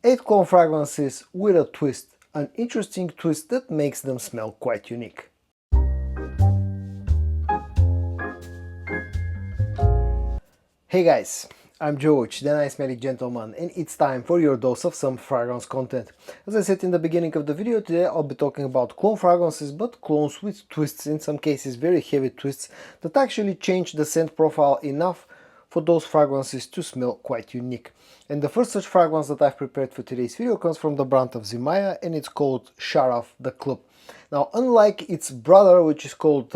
8 cologne fragrances with a twist, an interesting twist that makes them smell quite unique. Hey guys, I'm George, the nice smelly gentleman, and it's time for your dose of some fragrance content. As I said in the beginning of the video, today I'll be talking about cologne fragrances, but colognes with twists, in some cases very heavy twists, that actually change the scent profile enough for those fragrances to smell quite unique. And the first such fragrance that I've prepared for today's video comes from the brand of Zimaya, and it's called Shara the Club. Now, unlike its brother, which is called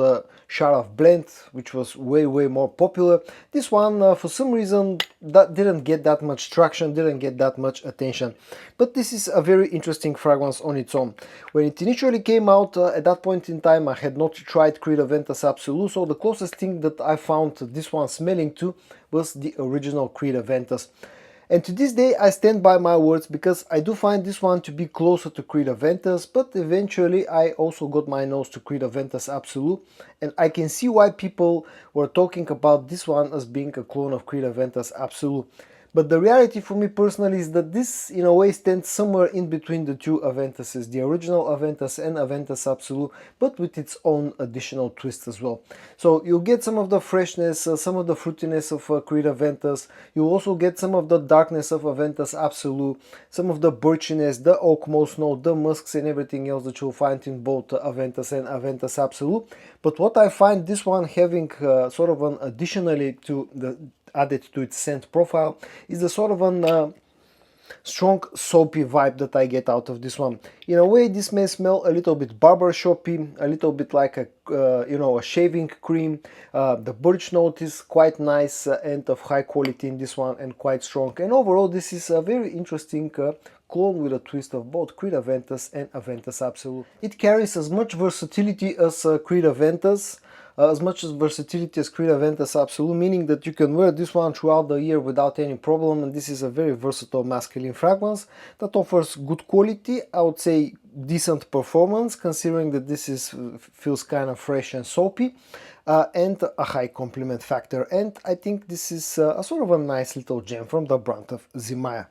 Shara Blend, which was way more popular, this one for some reason that didn't get that much traction, didn't get that much attention. But this is a very interesting fragrance on its own. When it initially came out, at that point in time I had not tried Creed Aventus Absolute, so the closest thing that I found this one smelling to was the original Creed Aventus. And to this day I stand by my words, because I do find this one to be closer to Creed Aventus, but eventually I also got my nose to Creed Aventus Absolute, and I can see why people were talking about this one as being a clone of Creed Aventus Absolute. But the reality for me personally is that this in a way stands somewhere in between the two Aventuses, the original Aventus and Aventus Absolute, but with its own additional twist as well. So you'll get some of the freshness, some of the fruitiness of Creed Aventus, you'll also get some of the darkness of Aventus Absolute, some of the birchiness, the oak moss note, the musks and everything else that you'll find in both Aventus and Aventus Absolute. But what I find this one having sort of an additionally to the added to its scent profile is the sort of an strong soapy vibe that I get out of this one. In a way, this may smell a little bit barbershoppy, a little bit like a a shaving cream. The birch note is quite nice and of high quality in this one, and quite strong. And overall, this is a very interesting clone with a twist of both Creed Aventus and Aventus Absolute. It carries as much versatility as Creed Aventus, as much as versatility as Creed Aventus Absolute, meaning that you can wear this one throughout the year without any problem, and this is a very versatile masculine fragrance that offers good quality, I would say decent performance, considering that this feels kind of fresh and soapy, and a high compliment factor. And I think this is a sort of a nice little gem from the brand of Zimaya.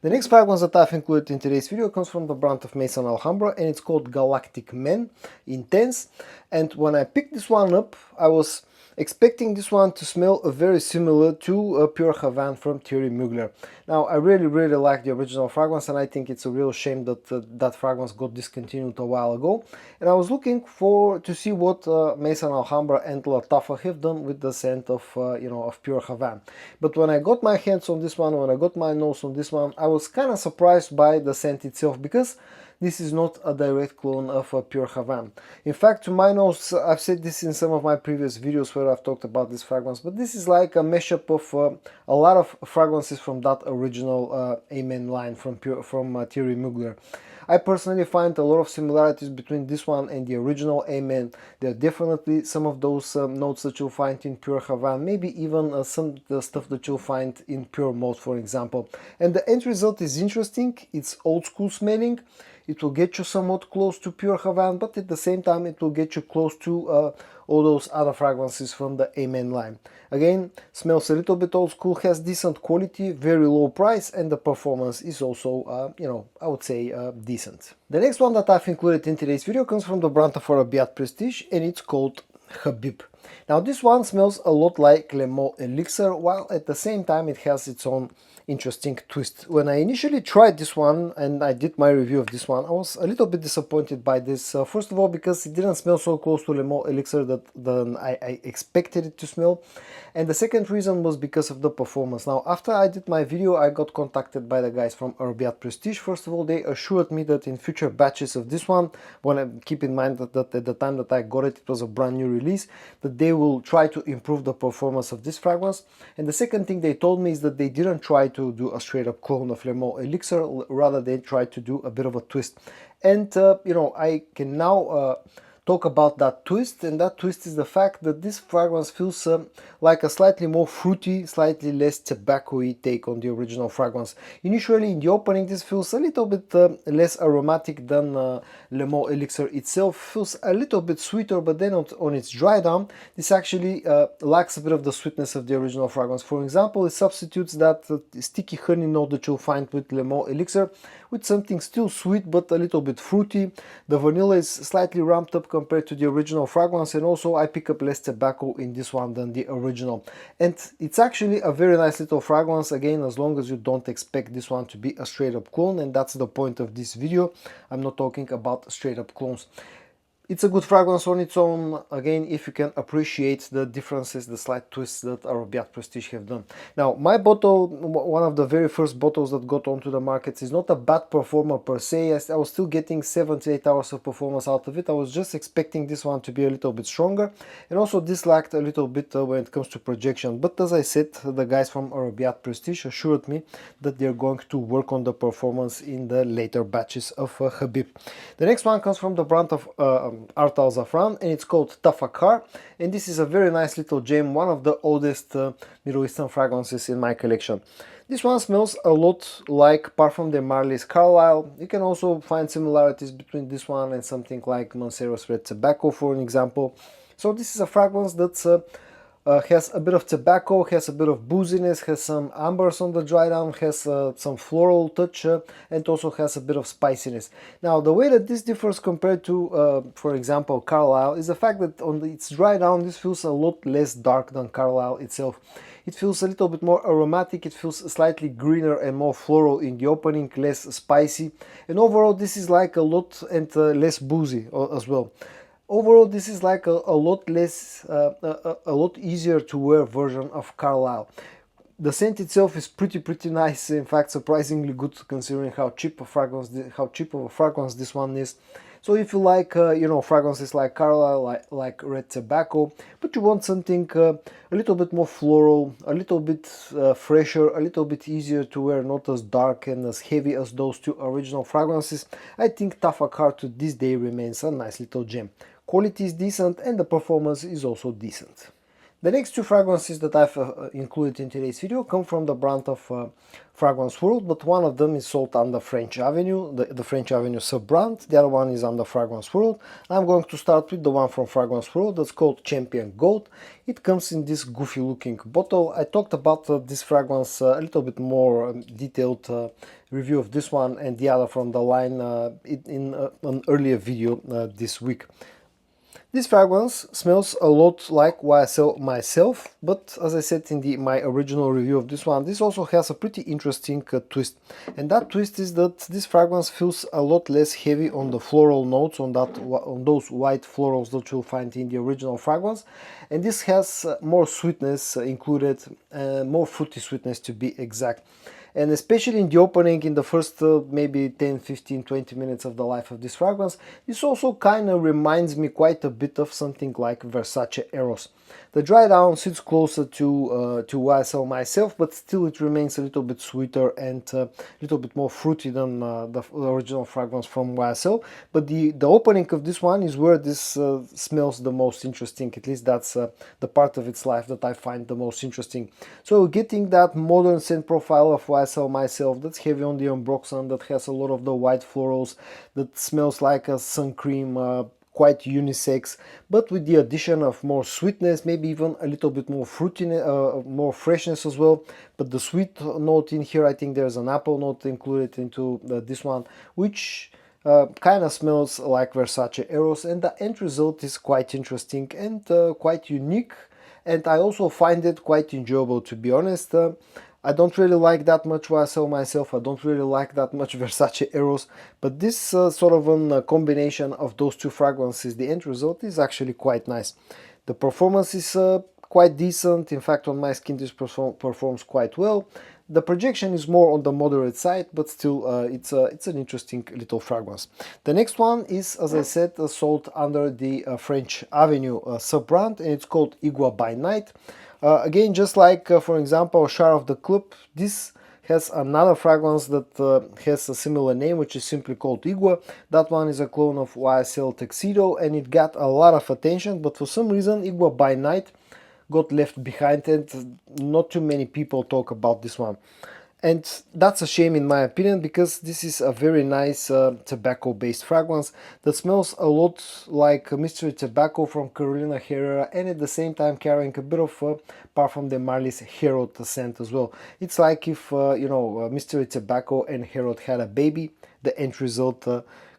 The next fragrance that I've included in today's video comes from the brand of Maison Alhamra, and it's called Galactic Men Intense. And when I picked this one up, I was expecting this one to smell very similar to Pure Havane from Thierry Mugler. Now, I really like the original fragrance, and I think it's a real shame that that fragrance got discontinued a while ago. And I was looking to see what Maison Alhambra and Lattafa have done with the scent of of Pure Havane. But when I got my hands on this one, when I got my nose on this one, I was kind of surprised by the scent itself, because this is not a direct clone of Pure Havane. In fact, to my nose, I've said this in some of my previous videos where I've talked about this fragrance, but this is like a mashup of a lot of fragrances from that original Amen line from Thierry Mugler. I personally find a lot of similarities between this one and the original Amen. There are definitely some of those notes that you'll find in Pure Havane, maybe even some the stuff that you'll find in Pure Mauve, for example. And the end result is interesting. It's old school smelling. It will get you somewhat close to Pure Havane, but at the same time it will get you close to all those other fragrances from the Amen line. Again, smells a little bit old school, has decent quality, very low price, and the performance is also, I would say decent. The next one that I've included in today's video comes from the brand of Aat Prestige, and it's called Habib. Now, this one smells a lot like Le Maux Elixir, while at the same time it has its own interesting twist. When I initially tried this one and I did my review of this one, I was a little bit disappointed by this. First of all, because it didn't smell so close to Le Maux Elixir than I expected it to smell. And the second reason was because of the performance. Now, after I did my video, I got contacted by the guys from Aat Prestige. First of all, they assured me that in future batches of this one, when I keep in mind that at the time that I got it, it was a brand new release, that they will try to improve the performance of this fragrance. And the second thing they told me is that they didn't try to do a straight up clone of Le Maux Elixir, rather they tried to do a bit of a twist. And I can now talk about that twist, and that twist is the fact that this fragrance feels like a slightly more fruity, slightly less tobacco-y take on the original fragrance. Initially in the opening this feels a little bit less aromatic than Le Mans Elixir itself, feels a little bit sweeter, but then on its dry down this actually lacks a bit of the sweetness of the original fragrance. For example, it substitutes that sticky honey note that you'll find with Le Mans Elixir with something still sweet but a little bit fruity. The vanilla is slightly ramped up compared to the original fragrance, and also I pick up less tobacco in this one than the original. And it's actually a very nice little fragrance, again, as long as you don't expect this one to be a straight up clone, and that's the point of this video. I'm not talking about straight up clones. It's a good fragrance on its own, again, if you can appreciate the differences, the slight twists that Aat Prestige have done. Now, my bottle, one of the very first bottles that got onto the markets, is not a bad performer per se. I was still getting 7 to 8 hours of performance out of it. I was just expecting this one to be a little bit stronger, and also this lacked a little bit when it comes to projection. But as I said, the guys from Aat Prestige assured me that they're going to work on the performance in the later batches of Habib. The next one comes from the brand of Art Al Zafran, and it's called Tafakar, and this is a very nice little gem, one of the oldest Middle Eastern fragrances in my collection. This one smells a lot like Parfum de Marly's Carlisle. You can also find similarities between this one and something like Mancero's Red Tobacco, for an example. So this is a fragrance that's has a bit of tobacco, has a bit of booziness, has some ambers on the dry down, has some floral touch, and also has a bit of spiciness. Now, the way that this differs compared to, for example, Carlisle, is the fact that on its dry down, this feels a lot less dark than Carlisle itself. It feels a little bit more aromatic, it feels slightly greener and more floral in the opening, less spicy, and overall this is like a lot and less boozy as well. Overall, this is like a lot less, a lot easier to wear version of Carlisle. The scent itself is pretty nice. In fact, surprisingly good considering how cheap of a fragrance this one is. So if you like, you know, fragrances like Carlisle, like Red Tobacco, but you want something a little bit more floral, a little bit fresher, a little bit easier to wear, not as dark and as heavy as those two original fragrances, I think Tafakar to this day remains a nice little gem. Quality is decent and the performance is also decent. The next two fragrances that I've included in today's video come from the brand of Fragrance World, but one of them is sold under French Avenue, the French Avenue sub-brand. The other one is under Fragrance World. I'm going to start with the one from Fragrance World that's called Champion Gold. It comes in this goofy looking bottle. I talked about this fragrance a little bit more detailed review of this one and the other from the line in an earlier video this week. This fragrance smells a lot like YSL myself, but as I said in my original review of this one, this also has a pretty interesting twist. And that twist is that this fragrance feels a lot less heavy on the floral notes, on those white florals that you'll find in the original fragrance. And this has more sweetness included, more fruity sweetness to be exact. And especially in the opening, in the first maybe 10, 15, 20 minutes of the life of this fragrance, this also kind of reminds me quite a bit of something like Versace Eros. The dry down sits closer to YSL myself, but still it remains a little bit sweeter and a little bit more fruity than the original fragrance from YSL. But the opening of this one is where this smells the most interesting. At least that's the part of its life that I find the most interesting. So getting that modern scent profile of YSL myself, that's heavy on the ambroxan, that has a lot of the white florals, that smells like a sun cream, quite unisex, but with the addition of more sweetness, maybe even a little bit more fruitiness, more freshness as well. But the sweet note in here, I think there's an apple note included into this one, which kind of smells like Versace Eros, and the end result is quite interesting and quite unique. And I also find it quite enjoyable, to be honest. I don't really like that much YSL myself, I don't really like that much Versace Eros, but this sort of a combination of those two fragrances, the end result is actually quite nice. The performance is quite decent, in fact on my skin this performs quite well. The projection is more on the moderate side, but still it's an interesting little fragrance. The next one is, as I said, sold under the French Avenue sub-brand, and it's called Igua by Night. Again, just like, for example, Shara of the Club, this has another fragrance that has a similar name, which is simply called Igua. That one is a clone of YSL Tuxedo, and it got a lot of attention, but for some reason Igua by Night got left behind, and not too many people talk about this one. And that's a shame in my opinion, because this is a very nice tobacco based fragrance that smells a lot like a mystery tobacco from Carolina Herrera, and at the same time carrying a bit of Parfum de Marly's Herod scent as well. It's like if mystery tobacco and Herod had a baby, the end result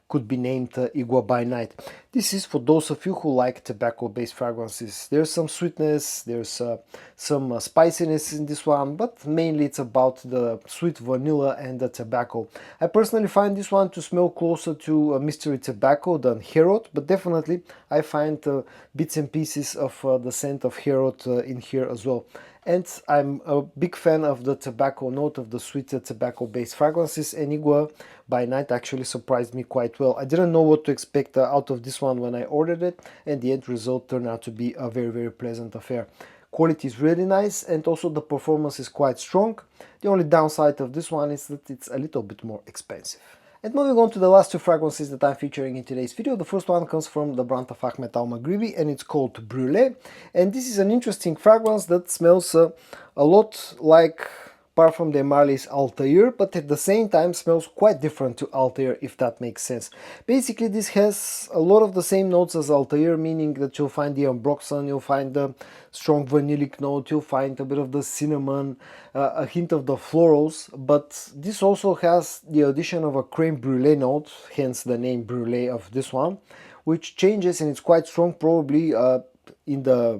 could be named Igua by Night. This is for those of you who like tobacco-based fragrances. There's some sweetness, there's some spiciness in this one, but mainly it's about the sweet vanilla and the tobacco. I personally find this one to smell closer to mystery tobacco than Herod, but definitely I find bits and pieces of the scent of Herod in here as well. And I'm a big fan of the tobacco note of the sweeter tobacco-based fragrances, and Igua by Night actually surprised me quite well. I didn't know what to expect out of this one when I ordered it, and the end result turned out to be a very, very pleasant affair. Quality is really nice, and also the performance is quite strong. The only downside of this one is that it's a little bit more expensive. And moving on to the last two fragrances that I'm featuring in today's video. The first one comes from the brand of Ahmed Almagribi, and it's called Brule. And this is an interesting fragrance that smells a lot like Parfum de Marly's Altair, but at the same time smells quite different to Altair, if that makes sense. Basically, this has a lot of the same notes as Altair, meaning that you'll find the ambroxan, you'll find the strong vanillic note, you'll find a bit of the cinnamon, a hint of the florals, but this also has the addition of a creme brulee note, hence the name Brule of this one, which changes, and it's quite strong, probably in the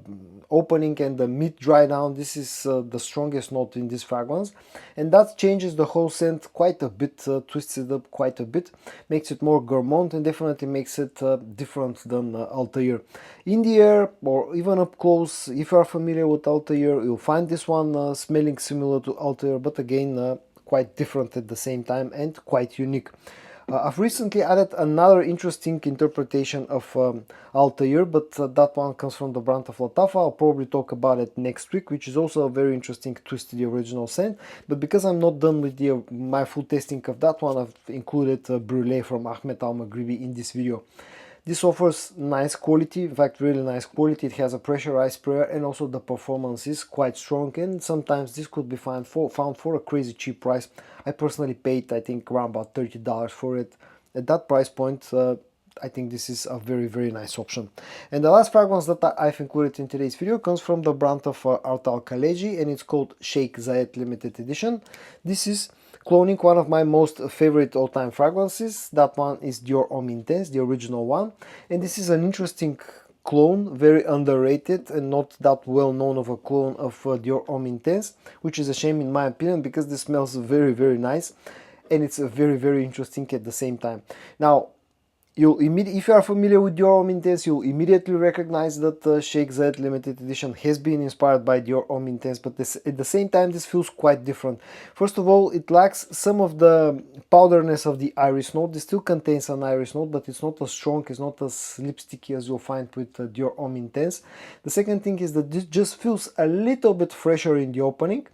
opening and the mid dry down. This is the strongest note in this fragrance, and that changes the whole scent quite a bit, twists it up quite a bit, makes it more gourmand, and definitely makes it different than Altair. In the air or even up close, if you are familiar with Altair, you'll find this one smelling similar to Altair, but again quite different at the same time and quite unique. I've recently added another interesting interpretation of Altair, but that one comes from the brand of Latafa. I'll probably talk about it next week, which is also a very interesting twist to the original scent. But because I'm not done with my full tasting of that one, I've included Brule from Ahmed Almagribi in this video. This offers nice quality, in fact really nice quality. It has a pressurized sprayer, and also the performance is quite strong, and sometimes this could be found for a crazy cheap price. I personally paid, I think, around about $30 for it. At that price point, I think this is a very, very nice option. And the last fragrance that I've included in today's video comes from the brand of Artal Kaleji, and it's called Shakeset Limited Edition. This is cloning one of my most favorite all-time fragrances. That one is Dior Homme Intense, the original one. And this is an interesting clone, very underrated and not that well known of a clone of Dior Homme Intense, which is a shame in my opinion, because this smells very, very nice, and it's very, very interesting at the same time. Now, if you are familiar with Dior Homme Intense, you'll immediately recognize that Shakeset Limited Edition has been inspired by Dior Homme Intense, but at the same time this feels quite different. First of all, it lacks some of the powderness of the iris note. This still contains an iris note, but it's not as strong, it's not as lipsticky as you'll find with Dior Homme Intense. The second thing is that this just feels a little bit fresher in the opening.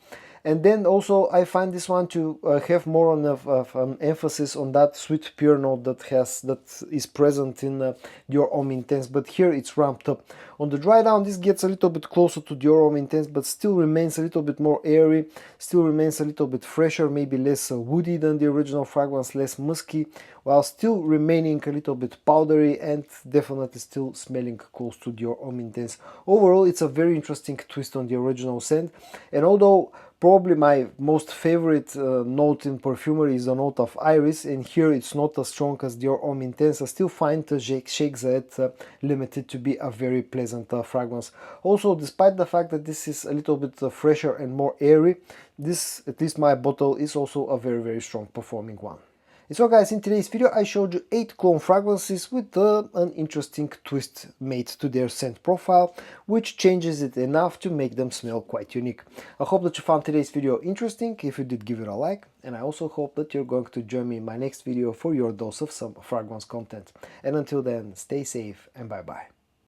And then also I find this one to have more of an emphasis on that sweet pure note that is present in Dior Homme Intense, but here it's ramped up. On the dry down, this gets a little bit closer to Dior Homme Intense, but still remains a little bit more airy, still remains a little bit fresher, maybe less woody than the original fragrance, less musky, while still remaining a little bit powdery and definitely still smelling close to Dior Homme Intense. Overall, it's a very interesting twist on the original scent, and although probably my most favorite note in perfumery is the note of iris, and here it's not as strong as Dior Homme Intense, I still find the Shakeset Limited to be a very pleasant fragrance. Also, despite the fact that this is a little bit fresher and more airy, this, at least my bottle, is also a very, very strong performing one. And so guys, in today's video I showed you 8 clone fragrances with an interesting twist made to their scent profile, which changes it enough to make them smell quite unique. I hope that you found today's video interesting. If you did, give it a like, and I also hope that you're going to join me in my next video for your dose of some fragrance content. And until then, stay safe and bye bye.